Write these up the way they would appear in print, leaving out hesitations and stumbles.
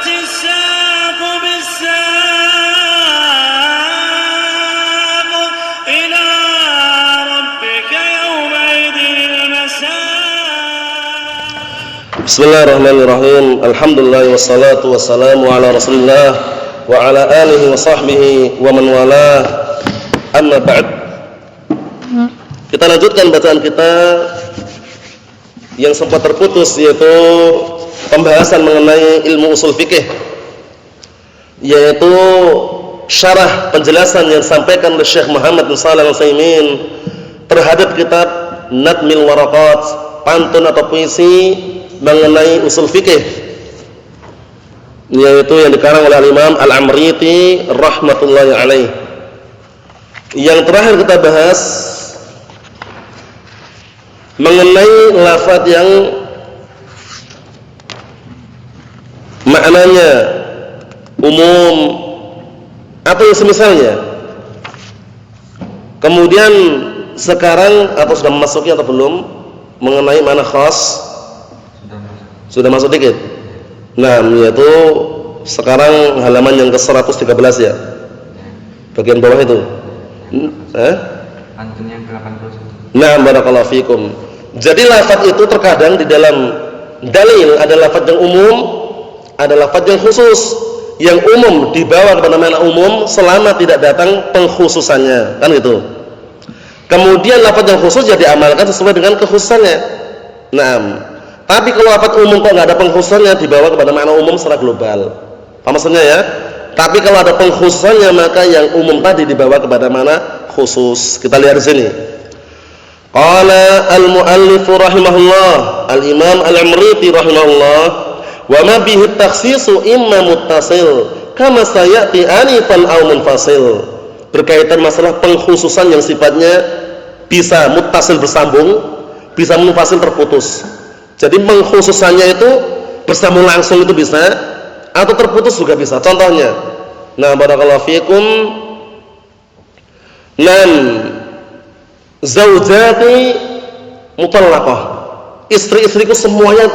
الساق بالساق إلى ربك يومئذ المساق. Bismillahirrahmanirrahim. Alhamdulillah wassalatu wassalamu ala Rasulillah wa ala alihi wa sahbihi wa man walah. Amma ba'd. Kita lanjutkan bacaan kita yang sempat terputus, yaitu pembahasan mengenai ilmu usul fikih, yaitu syarah penjelasan yang disampaikan oleh Syekh Muhammad bin Shalih Al-Utsaimin terhadap kitab Nadmil Waraqat, pantun atau puisi mengenai usul fikih, yaitu yang dikarang oleh Imam Al-Amriti rahmatullahi alaih. Yang terakhir kita bahas mengenai lafaz yang maknanya umum atau yang semisalnya. Kemudian sekarang atau sudah memasuki atau belum mengenai makna khas? Sudah masuk dikit. Nah, yaitu sekarang halaman yang ke-113 ya. Bagian bawah itu. Pantun yang ke-81. Nah, barakallahu fikum. Jadi lafaz itu terkadang di dalam dalil ada lafaz yang umum, ada lafaz yang khusus. Yang umum dibawa kepada makna umum selama tidak datang pengkhususannya, kan gitu. Kemudian lafaz yang khusus jadi diamalkan sesuai dengan kekhususannya. Nah, tapi kalau lafaz umum kok nggak ada pengkhususannya, dibawa kepada makna umum secara global. Apa maksudnya ya? Tapi kalau ada pengkhususannya, maka yang umum tadi dibawa kepada makna khusus. Kita lihat di sini. Qala al-muallif rahimahullah, al-Imam Al-Amriti rahimahullah, wa ma bihi takhsisu imma muttasil kama sayati anifan aw munfasil. Berkaitan masalah pengkhususan yang sifatnya bisa muttasil bersambung, bisa munfasil terputus. Jadi pengkhususannya itu bersambung langsung itu bisa, atau terputus juga bisa. Contohnya, nah barakallahu fikum, nan zaujati mutallaqah, istri-istriku semuanya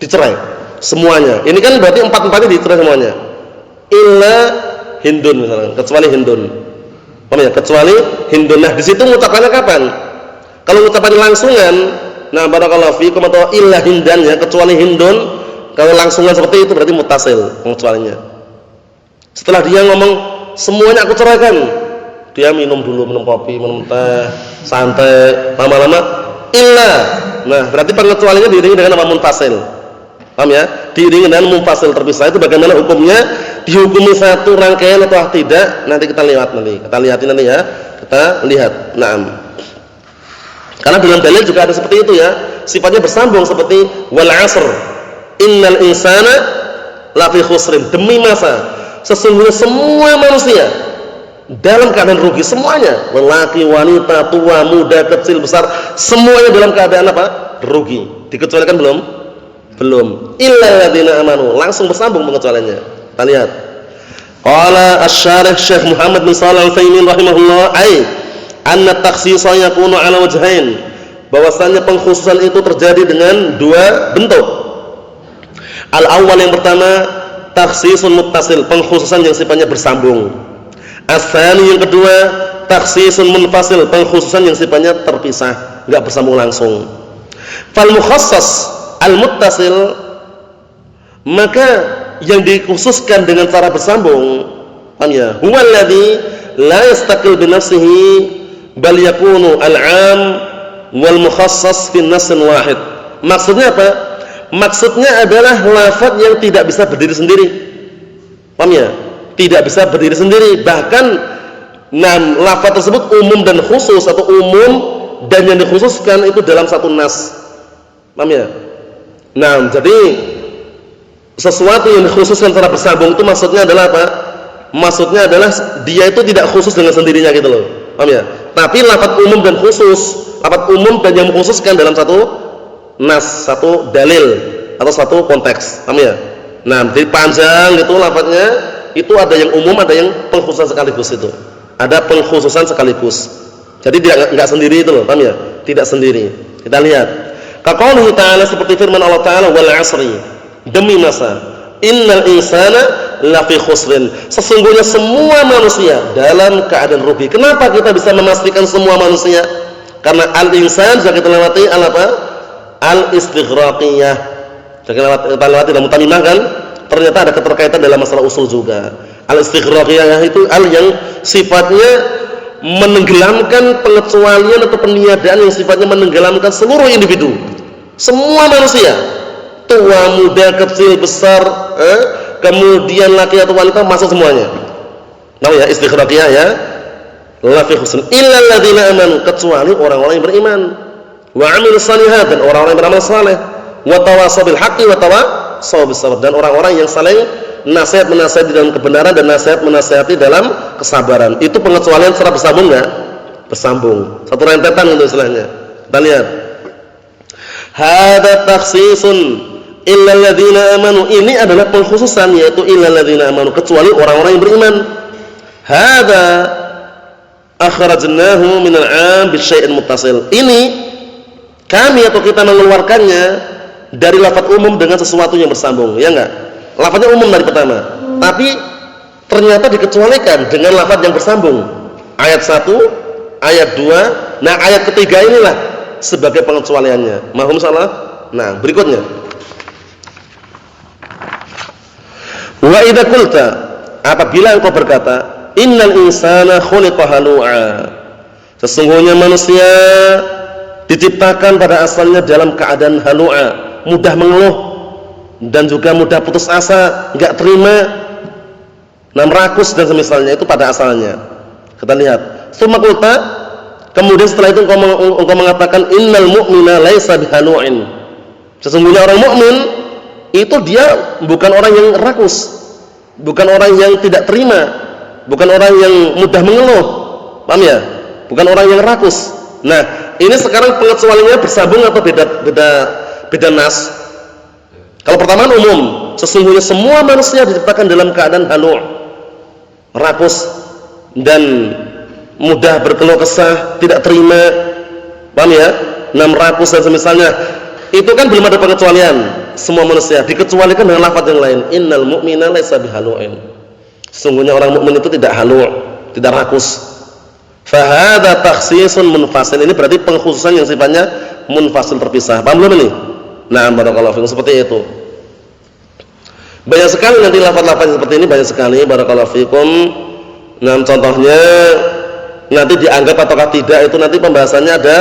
dicerai, semuanya. Ini kan berarti empat-empatnya dicerai semuanya. Illa Hindun misalnya, kecuali Hindun. Paham ya? Kecuali Hindun. Nah, di situ ngucapannya kapan? Kalau ngucapannya langsungan, nah barakallahu fikum, atau illa Hindan ya, kecuali Hindun, kalau langsungan seperti itu berarti muttasil pengecualiannya. Setelah dia ngomong semuanya aku ceraikan, dia minum dulu, minum kopi, minum teh, santai, lama-lama illa. Nah, berarti pengecualiannya diiringi dengan apa? Munfasil. Paham ya? Diiringi dengan munfasil terpisah. Itu bagaimana hukumnya? Dihukumi satu rangkaian atau tidak? Nanti kita lihat nanti. Kita lihatin nanti ya. Kita lihat. Naam. Karena dalam dalil juga ada seperti itu ya. Sifatnya bersambung seperti wal 'asr. Innal insana lafi khusrin. Demi masa, sesungguhnya semua manusia dalam keadaan rugi semuanya, lelaki, wanita, tua, muda, kecil, besar, semuanya dalam keadaan apa? Rugi. Dikecualikan belum? Belum. Illa alladziina amanu. Langsung bersambung pengecualiannya. Kita lihat. Qala asy-syarih Syekh Muhammad bin Shalih Al-Utsaimin rahimahullah, ai anna takhsisa yakunu ala wajhain. Bahwasanya pengkhususan itu terjadi dengan dua bentuk. Al-awwal, yang pertama, takhsisun muttasil, pengkhususan yang sifatnya bersambung. As-tsani, yang kedua, takhsisun munfasil, pengkhususan yang sifatnya terpisah, enggak bersambung langsung. Fal mukhassas al-muttasil, maka yang dikhususkan dengan cara bersambung, paham ya? Huwa alladzi la yastaqil bi nafsihi bal yakunu al-'am wal mukhassas fi nassin wahid. Maksudnya apa? Maksudnya adalah lafaz yang tidak bisa berdiri sendiri. Paham ya? Tidak bisa berdiri sendiri. Bahkan lafaz tersebut umum dan khusus, atau umum dan yang dikhususkan itu dalam satu nas. Paham ya? Nah, jadi sesuatu yang dikhususkan secara bersambung itu maksudnya adalah apa? Maksudnya adalah dia itu tidak khusus dengan sendirinya gitu loh. Paham ya? Tapi lafaz umum dan khusus, lafaz umum dan yang mengkhususkan dalam satu nas, satu dalil atau satu konteks. Paham ya? Nah, jadi panjang gitu lafaznya, itu ada yang umum, ada yang pengkhususan sekaligus itu. Ada pengkhususan sekaligus. Jadi dia enggak sendiri itu loh, paham ya? Tidak sendiri. Kita lihat. Kaqaulihi ta'ala, seperti firman Allah Ta'ala, wal 'asri, demi masa. Innal insana lafi khusrin. Sesungguhnya semua manusia dalam keadaan rugi. Kenapa kita bisa memastikan semua manusia? Karena al-insan sudah kita lewati apa? Al-istighraqiyah. Sudah kita lewati dalam mutamimah kan? Ternyata ada keterkaitan dalam masalah usul juga. Al-istighraqiyah itu al yang sifatnya menenggelamkan pengecualian atau peniadaan yang sifatnya menenggelamkan seluruh individu. Semua manusia, tua, muda, kecil, besar, kemudian laki atau wanita, masuk semuanya. Tahu ya, istighraqiyah ya. La fi khusn illa alladziina amanu, kecuali orang-orang yang beriman. Wa 'amilus shalihat, dan orang-orang yang beramal saleh. Wa tawassaw bil haqqi wa tawassaw bis sabr, dan orang-orang yang saling nasihat menasihati dalam kebenaran dan nasihat menasihati dalam kesabaran. Itu pengecualian secara bersambung enggak? Bersambung. Satu rentetan itu istilahnya. Kita lihat. Hada takhsisun illal ladzina amanu. Ini adalah pengkhususan, yaitu illal ladzina amanu, kecuali orang-orang yang beriman. Hada akhrajnahu minal 'am bi syai'in muttasil. Ini kami atau kita mengeluarkannya dari lafaz umum dengan sesuatu yang bersambung, ya enggak? Lafaznya umum dari pertama, tapi ternyata dikecualikan dengan lafaz yang bersambung. Ayat 1, ayat 2, nah ayat ketiga inilah sebagai pengecualiannya. Mahum salah? Nah, berikutnya. Wa idza qulta, apabila engkau berkata, innal insana khuliqa halu'a, sesungguhnya manusia diciptakan pada asalnya dalam keadaan halu'a, mudah mengeluh dan juga mudah putus asa, enggak terima, rakus dan semisalnya, itu pada asalnya. Kita lihat. Tsumma qulta, kemudian setelah itu engkau mengatakan innal mu'mina laisa bihalu'in. Sesungguhnya orang mukmin itu dia bukan orang yang rakus, bukan orang yang tidak terima, bukan orang yang mudah mengeluh. Paham ya? Bukan orang yang rakus. Nah, ini sekarang pengecualiannya bersambung atau beda nas? Kalau pertama umum, sesungguhnya semua manusia diciptakan dalam keadaan halu', rakus dan mudah berkeluh kesah, tidak terima. Paham ya? Rakus dan semisalnya. Itu kan belum ada pengecualian. Semua manusia dikecualikan dengan lafaz yang lain. Innal mu'mina laisa bihalu'in. Sesungguhnya orang mukmin itu tidak halu', tidak rakus. Fa hadza takhsisun munfasil. Ini berarti pengkhususan yang sifatnya munfasil, terpisah. Paham belum ini? Nah, barakallahu fikum, seperti itu. Banyak sekali nanti lafaz-lafaz seperti ini, banyak sekali, barakallahu fikum. Nah, contohnya nanti dianggap ataukah tidak, itu nanti pembahasannya ada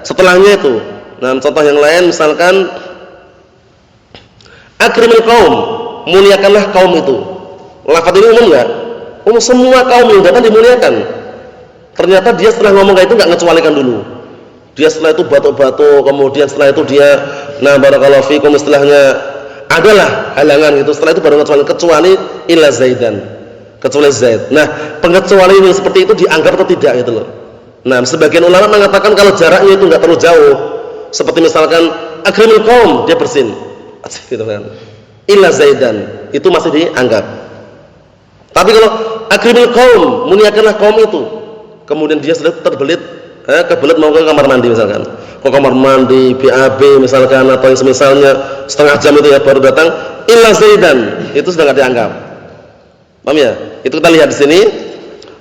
setelahnya itu. Nah, contoh yang lain misalkan akrimil qaum, muliakanlah kaum itu. Lafaz ini umum enggak? Umum, semua kaum yang datang dimuliakan. Ternyata dia setelah ngomong kayak itu enggak ngecualikan dulu. Dia setelah itu batuk-batuk, kemudian setelah itu dia, nah barakallahu fikum, istilahnya adalah halangan itu. Setelah itu baru kecuali illa zaidan, kecuali zaid. Nah, pengecualian yang seperti itu dianggap atau tidak gitu loh. Nah, sebagian ulama mengatakan kalau jaraknya itu enggak terlalu jauh, seperti misalkan akrimil qaum, dia bersin gitu kan, illa zaidan, itu masih dianggap. Tapi kalau akrimil qaum, muliakanlah kaum itu, kemudian dia sudah terbelit, kebelet mau ke kamar mandi misalkan, ke kamar mandi BAB misalkan, atau yang semisalnya setengah jam itu ya baru datang, illa zaidan, itu sudah enggak dianggap. Paham ya? Itu kita lihat di sini.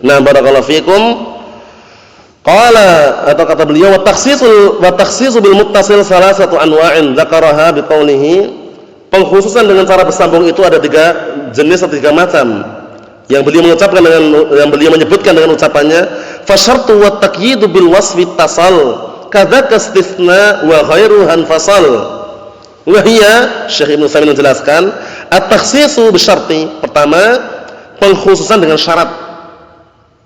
Nah, barakallahu fikum. Qala, atau kata beliau, wa takhsisu bil muttasil salasatu anwa'in dzakaraha biqaulihi. Pengkhususan dengan cara bersambung itu ada 3 jenis atau 3 macam. Yang beliau menyebutkan dengan ucapannya, fa syartu wa taqyidu bil wasfi tasal, kadzaka istitsna wa ghairu hanfasal. Wa hiya, Syekh Ibnu Utsaimin menjelaskan, at-takhsisu bi syarti. Pertama, pengkhususan dengan syarat.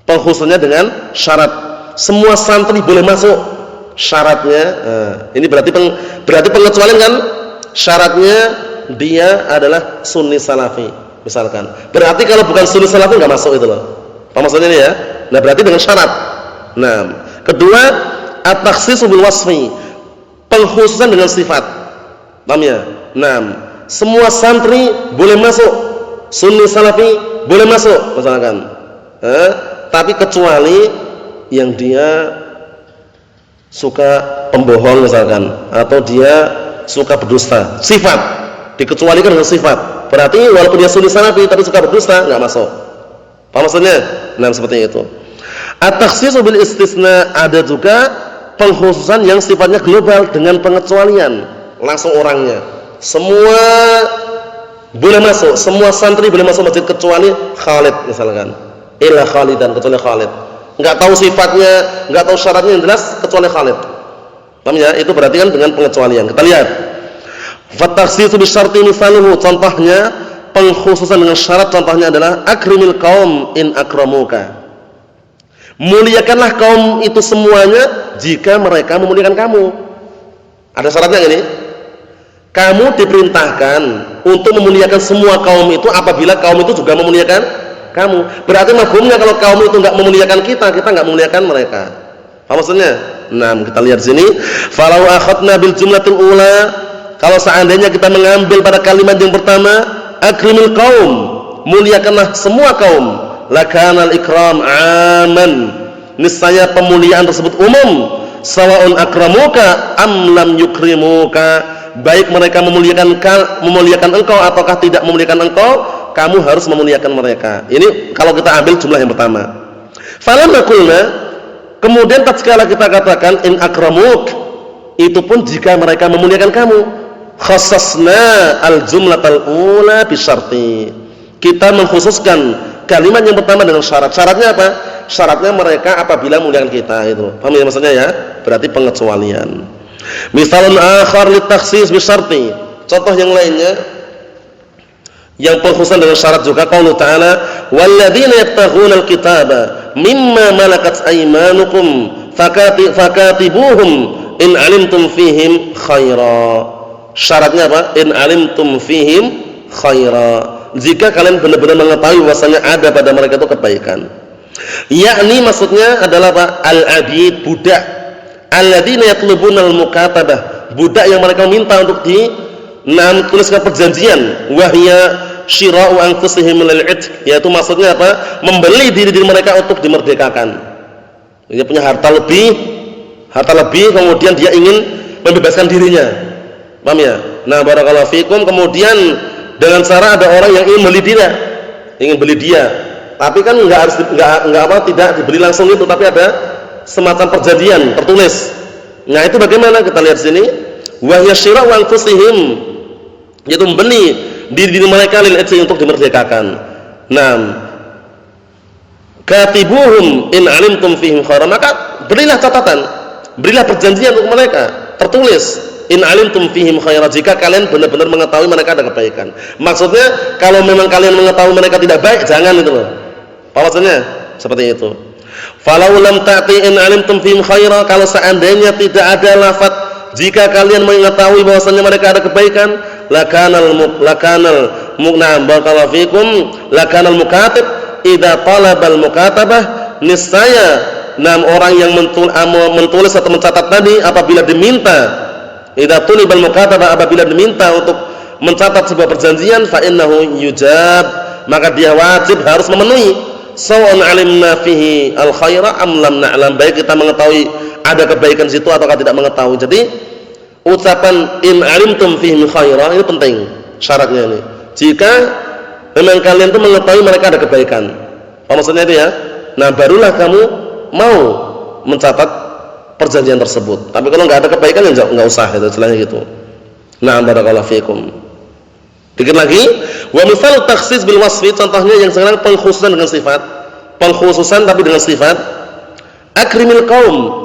Pengkhususannya dengan syarat. Semua santri boleh masuk, syaratnya. Ini berarti pengecualian kan? Syaratnya dia adalah sunni salafi misalkan. Berarti kalau bukan sunni salafi enggak masuk itu loh. Apa maksudnya ini ya? Nah, berarti dengan syarat. Nah, kedua, at-takhsisu bil wasfi, pengkhususan dengan sifat. Paham ya? Nah, semua santri boleh masuk, sunni salafi boleh masuk misalkan. Tapi kecuali yang dia suka pembohong misalkan, atau dia suka berdusta. Sifat dikecualikan dengan sifat. Berarti walaupun dia sunni salafi tapi suka berdusta, enggak masuk. Paham maksudnya? Nah, seperti itu. At-takhsis bil istisna, ada juga pengkhususan yang sifatnya global dengan pengecualian langsung orangnya. Semua boleh masuk, semua santri boleh masuk masjid kecuali Khalid misalkan. Illa Khalidan, kecuali Khalid. Enggak tahu sifatnya, enggak tahu syaratnya, yang jelas kecuali Khalid. Paham ya? Itu berarti kan dengan pengecualian. Kita lihat. Fattakhsisu bisyarti misaluhu, contohnya pengkhususan dengan syarat, contohnya adalah akrimil qaum in akramuka. Muliakanlah kaum itu semuanya jika mereka memuliakan kamu. Ada syaratnya ini. Kamu diperintahkan untuk memuliakan semua kaum itu apabila kaum itu juga memuliakan kamu. Berarti mafhumnya kalau kaum itu enggak memuliakan kita enggak memuliakan mereka. Apa maksudnya? Nah, kita lihat sini, falau akhadna bil jumlatil ula, kalau seandainya kita mengambil pada kalimat yang pertama, akrimil qaum, muliakanlah semua kaum, lakanal ikram aman, niscaya pemuliaan tersebut umum, sawaun akramuka am lam yukrimuka, baik mereka memuliakan engkau ataukah tidak memuliakan engkau, kamu harus memuliakan mereka. Ini kalau kita ambil jumlah yang pertama. Falamma qulna, kemudian tatkala kita katakan in akramuk, itu pun jika mereka memuliakan kamu, khassasna al jumlatal ula bisyarti, kita mengkhususkan kalimat yang pertama dengan syarat. Syaratnya apa? Syaratnya mereka apabila memuliakan kita, itu. Paham ya maksudnya ya? Berarti pengecualian. Misalun akhar litakhsis bisyarti, contoh yang lainnya yang pengkhususan dengan syarat juga, qaulu ta'ala walladzina yabtaghuna alkitaba mimma malakat aymanukum fakatibuhum in alimtum fihim khaira. Syaratnya apa? In alimtum fihim khaira, jika kalian benar-benar mengetahui bahwasanya ada pada mereka itu kebaikan. Yakni maksudnya adalah apa? Al-abid, budak, alladzina yatlubuna al-mukatabah, budak yang mereka minta untuk tuliskan perjanjian, wahya syira'u anfusihim lil 'itq, yaitu maksudnya apa? Membeli diri mereka untuk dimerdekakan. Dia punya harta lebih kemudian dia ingin membebaskan dirinya. Paham ya? Nah, barakallahu fikum, kemudian dengan cara ada orang yang ingin beli dia. Tapi kan tidak dibeli langsung itu, tapi ada semacam perjanjian tertulis. Nah, itu bagaimana? Kita lihat sini. Wahya syira'u anfusihim, yaitu membeli diri mereka lil itq, untuk dimerdekakan. Naam. Katibuhum in alimtum fihim khaira, maka berilah catatan, berilah perjanjian untuk mereka, tertulis in alimtum fihim khaira, jika kalian benar-benar mengetahui mereka ada kebaikan. Maksudnya kalau memang kalian mengetahui mereka tidak baik, jangan itu loh. Apa maksudnya? Seperti itu. Falau lam ta'ti in alimtum fihim khaira, kalau seandainya tidak ada lafaz jika kalian mengetahui bahwasanya mereka ada kebaikan, lakanal mukatib idza talabal mukatabah, niscaya orang yang menulis atau mencatat tadi apabila diminta, idza tulibal mukatabah, apabila diminta untuk mencatat sebuah perjanjian, fa innahu yujab, maka dia wajib harus memenuhi, sawan alimna fihi al khaira am lam na'lam, baik kita mengetahui ada kebaikan situ ataukah tidak mengetahui. Jadi ucapan in alimtum fihim khaira ini penting, syaratnya ini. Jika memang kalian itu mengetahui mereka ada kebaikan. Apa maksudnya itu ya? Nah, barulah kamu mau mencatat perjanjian tersebut. Tapi kalau enggak ada kebaikan ya enggak usah, itu istilahnya gitu. Nah, barakallahu fikum. Dikit lagi, wa misal takhsis bil wasfi, contohnya yang sekarang pengkhususan dengan sifat. Pengkhususan tapi dengan sifat. Akrimil qaum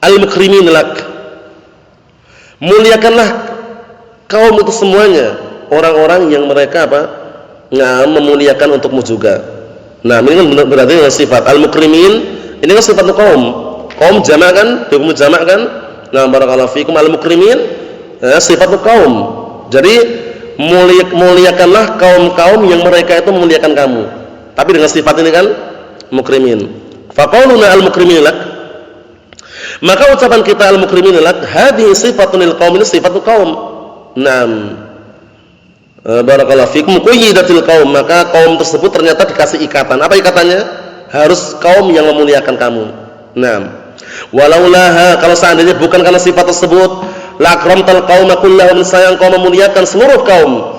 al-mukrimin lak, muliakanlah kaum itu semuanya, orang-orang yang mereka memuliakan untukmu juga. Nah, ini kan berarti dengan sifat al-mukrimin, ini kan sifat kaum jamak kan, hukum jamak kan. Nah, barakallahu fikum, al-mukrimin sifat kaum. Jadi muliakanlah kaum-kaum yang mereka itu memuliakan kamu, tapi dengan sifat ini kan mukrimin. Fa qauluna al-mukrimin lak, maka ucapan kita al-mukrimin lak, hadhihi sifatun lil qaum, ini sifatul qaum. Naam. Barakallahu fikum, qayyidatil qaum, maka kaum tersebut ternyata dikasih ikatan. Apa ikatannya? Harus kaum yang memuliakan kamu. Naam. Walaulaha, kalau seandainya bukan karena sifat tersebut, la akramtal qauma kullahum, sayang kau memuliakan seluruh kaum.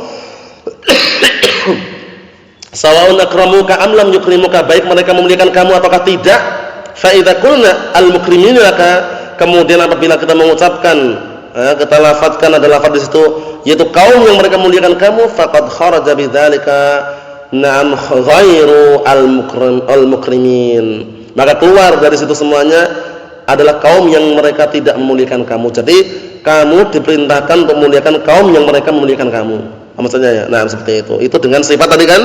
Sawaun akramuka am lam yukrimuka, baik mereka memuliakan kamu ataukah tidak. Fa idza qulna al mukrimin, maka kemudian apabila kita mengucapkan, kita lafadzkan ada lafaz di situ yaitu kaum yang mereka muliakan kamu, faqad kharaja bidzalika na'am ghairu al mukrimin, maka keluar dari situ semuanya adalah kaum yang mereka tidak memuliakan kamu. Jadi kamu diperintahkan untuk memuliakan kaum yang mereka memuliakan kamu. Maksudnya ya, nah seperti itu. Itu dengan sifat tadi kan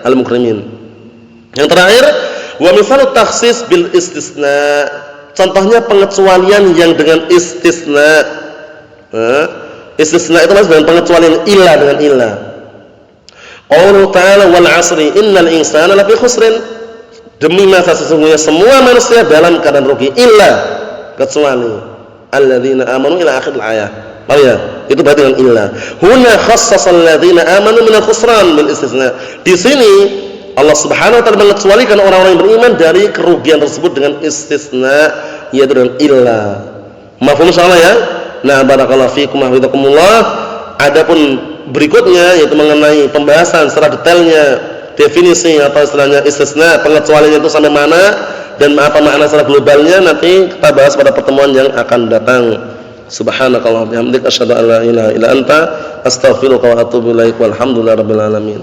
al-mukrimin. Yang terakhir, wa misalut takhsis bil istisna. Contohnya pengecualian yang dengan istisna. Istisna itu maksudnya dengan pengecualian illa, dengan illa. Qaulu ta'ala wal 'asri innal insana lafi khusrin. Demi masa sesungguhnya semua manusia dalam keadaan rugi illa, kecuali alladzina amanu ila akhir ayat. Oh ya, itu berarti dengan illa. Huna khassasa alladzina amanu minal khusran bil istisna. Di sini Allah Subhanahu wa taala mengecualikan orang-orang yang beriman dari kerugian tersebut dengan istisna, yaitu dengan illa. Mafhum insyaallah ya? Nah, barakallahu fiikum wa hafizakumullah. Adapun berikutnya yaitu mengenai pembahasan secara detailnya definisi atau istilahnya istisna, pengecualiannya itu sampai mana dan apa makna secara globalnya, nanti kita bahas pada pertemuan yang akan datang. Subhanakallahumma wa bihamdika asyhadu an la ilaha illa anta astaghfiruka wa atubu ilaik, walhamdulillahirabbil alamin.